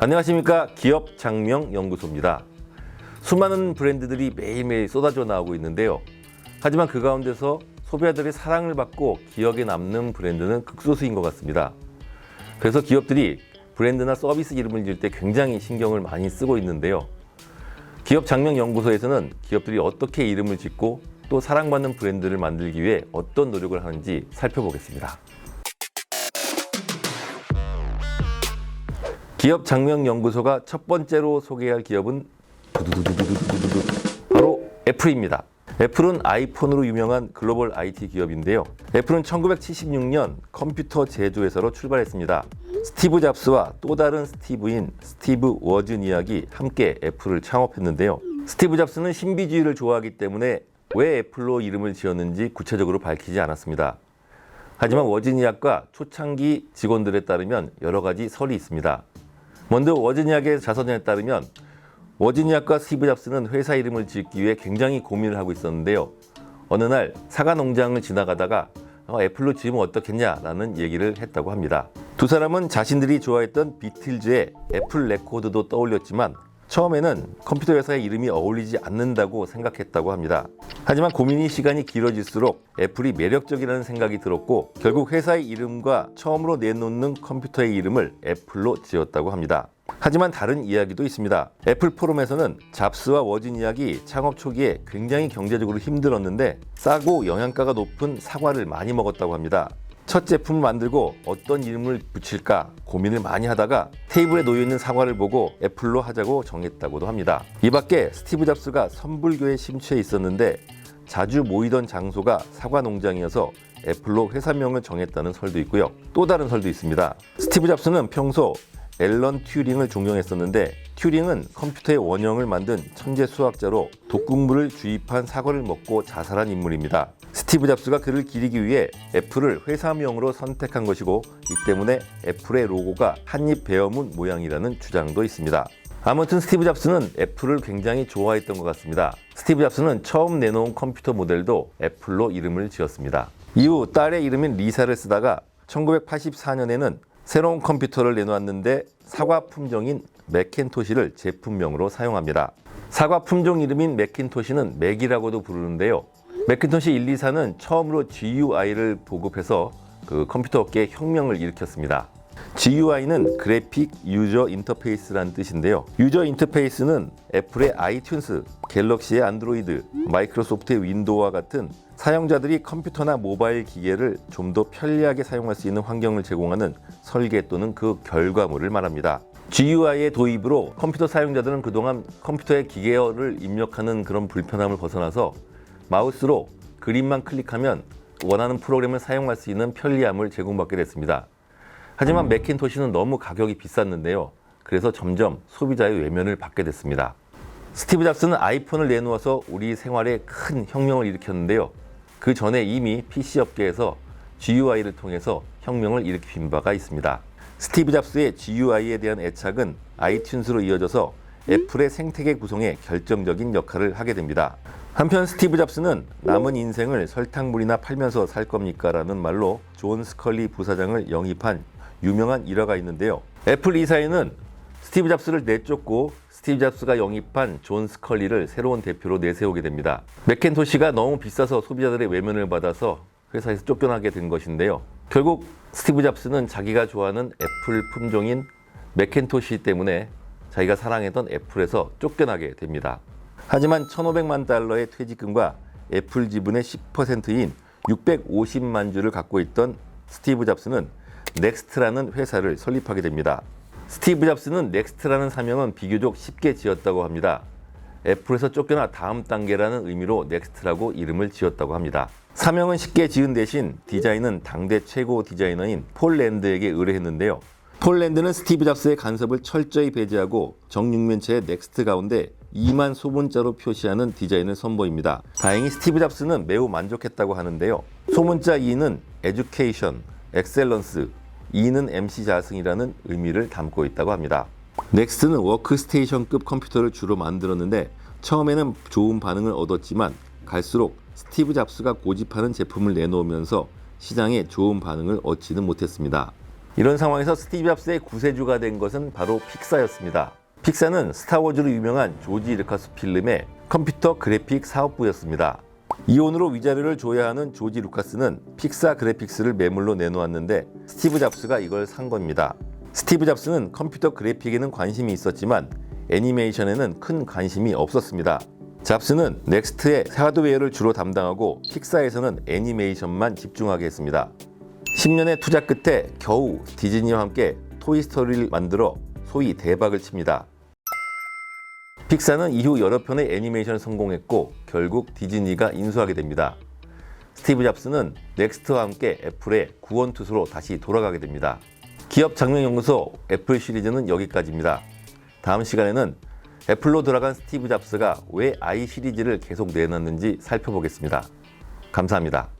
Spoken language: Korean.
안녕하십니까. 기업 장명 연구소입니다. 수많은 브랜드들이 매일매일 쏟아져 나오고 있는데요. 하지만 그 가운데서 소비자들의 사랑을 받고 기억에 남는 브랜드는 극소수인 것 같습니다. 그래서 기업들이 브랜드나 서비스 이름을 지을 때 굉장히 신경을 많이 쓰고 있는데요. 기업 장명 연구소에서는 기업들이 어떻게 이름을 짓고 또 사랑받는 브랜드를 만들기 위해 어떤 노력을 하는지 살펴보겠습니다. 기업 장명 연구소가 첫 번째로 소개할 기업은 바로 애플입니다. 애플은 아이폰으로 유명한 글로벌 IT 기업인데요. 애플은 1976년 컴퓨터 제조회사로 출발했습니다. 스티브 잡스와 또 다른 스티브인 스티브 워즈니악이 함께 애플을 창업했는데요. 스티브 잡스는 신비주의를 좋아하기 때문에 왜 애플로 이름을 지었는지 구체적으로 밝히지 않았습니다. 하지만 워즈니악과 초창기 직원들에 따르면 여러 가지 설이 있습니다. 먼저 워즈니악의 자서전에 따르면 워즈니악과 스티브 잡스는 회사 이름을 짓기 위해 굉장히 고민을 하고 있었는데요. 어느 날 사과 농장을 지나가다가 애플로 지으면 어떻겠냐라는 얘기를 했다고 합니다. 두 사람은 자신들이 좋아했던 비틀즈의 애플 레코드도 떠올렸지만 처음에는 컴퓨터 회사의 이름이 어울리지 않는다고 생각했다고 합니다. 하지만 고민이 시간이 길어질수록 애플이 매력적이라는 생각이 들었고 결국 회사의 이름과 처음으로 내놓는 컴퓨터의 이름을 애플로 지었다고 합니다. 하지만 다른 이야기도 있습니다. 애플 포럼에서는 잡스와 워즈니악이 창업 초기에 굉장히 경제적으로 힘들었는데 싸고 영양가가 높은 사과를 많이 먹었다고 합니다. 첫 제품을 만들고 어떤 이름을 붙일까 고민을 많이 하다가 테이블에 놓여있는 사과를 보고 애플로 하자고 정했다고도 합니다. 이 밖에 스티브 잡스가 선불교에 심취해 있었는데 자주 모이던 장소가 사과 농장이어서 애플로 회사명을 정했다는 설도 있고요. 또 다른 설도 있습니다. 스티브 잡스는 평소 앨런 튜링을 존경했었는데 튜링은 컴퓨터의 원형을 만든 천재 수학자로 독극물을 주입한 사과를 먹고 자살한 인물입니다. 스티브 잡스가 그를 기리기 위해 애플을 회사명으로 선택한 것이고 이 때문에 애플의 로고가 한입 베어문 모양이라는 주장도 있습니다. 아무튼 스티브 잡스는 애플을 굉장히 좋아했던 것 같습니다. 스티브 잡스는 처음 내놓은 컴퓨터 모델도 애플로 이름을 지었습니다. 이후 딸의 이름인 리사를 쓰다가 1984년에는 새로운 컴퓨터를 내놓았는데 사과 품종인 매cin토시를 제품명으로 사용합니다. 사과 품종 이름인 매cin토시는 맥이라고도 부르는데요. 매cin토시 1, 2, 4는 처음으로 GUI를 보급해서 그 컴퓨터 업계에 혁명을 일으켰습니다. GUI는 그래픽 유저 인터페이스라는 뜻인데요. 유저 인터페이스는 애플의 아이튠스, 갤럭시의 안드로이드, 마이크로소프트의 윈도우와 같은 사용자들이 컴퓨터나 모바일 기계를 좀 더 편리하게 사용할 수 있는 환경을 제공하는 설계 또는 그 결과물을 말합니다. GUI의 도입으로 컴퓨터 사용자들은 그동안 컴퓨터에 기계어를 입력하는 그런 불편함을 벗어나서 마우스로 그림만 클릭하면 원하는 프로그램을 사용할 수 있는 편리함을 제공받게 됐습니다. 하지만 매cin토시는 너무 가격이 비쌌는데요. 그래서 점점 소비자의 외면을 받게 됐습니다. 스티브 잡스는 아이폰을 내놓아서 우리 생활에 큰 혁명을 일으켰는데요. 그 전에 이미 PC 업계에서 GUI를 통해서 혁명을 일으킨 바가 있습니다. 스티브 잡스의 GUI에 대한 애착은 아이튠스로 이어져서 애플의 생태계 구성에 결정적인 역할을 하게 됩니다. 한편 스티브 잡스는 남은 인생을 설탕물이나 팔면서 살 겁니까? 라는 말로 존 스컬리 부사장을 영입한 유명한 일화가 있는데요. 애플 이사회는 스티브 잡스를 내쫓고 스티브 잡스가 영입한 존 스컬리를 새로운 대표로 내세우게 됩니다. 매cin토시가 너무 비싸서 소비자들의 외면을 받아서 회사에서 쫓겨나게 된 것인데요. 결국 스티브 잡스는 자기가 좋아하는 애플 품종인 매cin토시 때문에 자기가 사랑했던 애플에서 쫓겨나게 됩니다. 하지만 1,500만 달러의 퇴직금과 애플 지분의 10%인 650만 주를 갖고 있던 스티브 잡스는 넥스트라는 회사를 설립하게 됩니다. 스티브 잡스는 넥스트라는 사명은 비교적 쉽게 지었다고 합니다. 애플에서 쫓겨나 다음 단계라는 의미로 넥스트라고 이름을 지었다고 합니다. 사명은 쉽게 지은 대신 디자인은 당대 최고 디자이너인 폴 랜드에게 의뢰했는데요. 폴 랜드는 스티브 잡스의 간섭을 철저히 배제하고 정육면체의 넥스트 가운데 2만 소문자로 표시하는 디자인을 선보입니다. 다행히 스티브 잡스는 매우 만족했다고 하는데요. 소문자 E는 에듀케이션, 엑셀런스, E는 MC 자승이라는 의미를 담고 있다고 합니다. 넥스트는 워크스테이션급 컴퓨터를 주로 만들었는데 처음에는 좋은 반응을 얻었지만 갈수록 스티브 잡스가 고집하는 제품을 내놓으면서 시장에 좋은 반응을 얻지는 못했습니다. 이런 상황에서 스티브 잡스의 구세주가 된 것은 바로 픽사였습니다. 픽사는 스타워즈로 유명한 조지 루카스 필름의 컴퓨터 그래픽 사업부였습니다. 이혼으로 위자료를 줘야 하는 조지 루카스는 픽사 그래픽스를 매물로 내놓았는데 스티브 잡스가 이걸 산 겁니다. 스티브 잡스는 컴퓨터 그래픽에는 관심이 있었지만 애니메이션에는 큰 관심이 없었습니다. 잡스는 넥스트의 하드웨어를 주로 담당하고 픽사에서는 애니메이션만 집중하게 했습니다. 10년의 투자 끝에 겨우 디즈니와 함께 토이스토리를 만들어 소위 대박을 칩니다. 픽사는 이후 여러 편의 애니메이션을 성공했고 결국 디즈니가 인수하게 됩니다. 스티브 잡스는 넥스트와 함께 애플의 구원투수로 다시 돌아가게 됩니다. 기업 장명연구소 애플 시리즈는 여기까지입니다. 다음 시간에는 애플로 돌아간 스티브 잡스가 왜 i 시리즈를 계속 내놨는지 살펴보겠습니다. 감사합니다.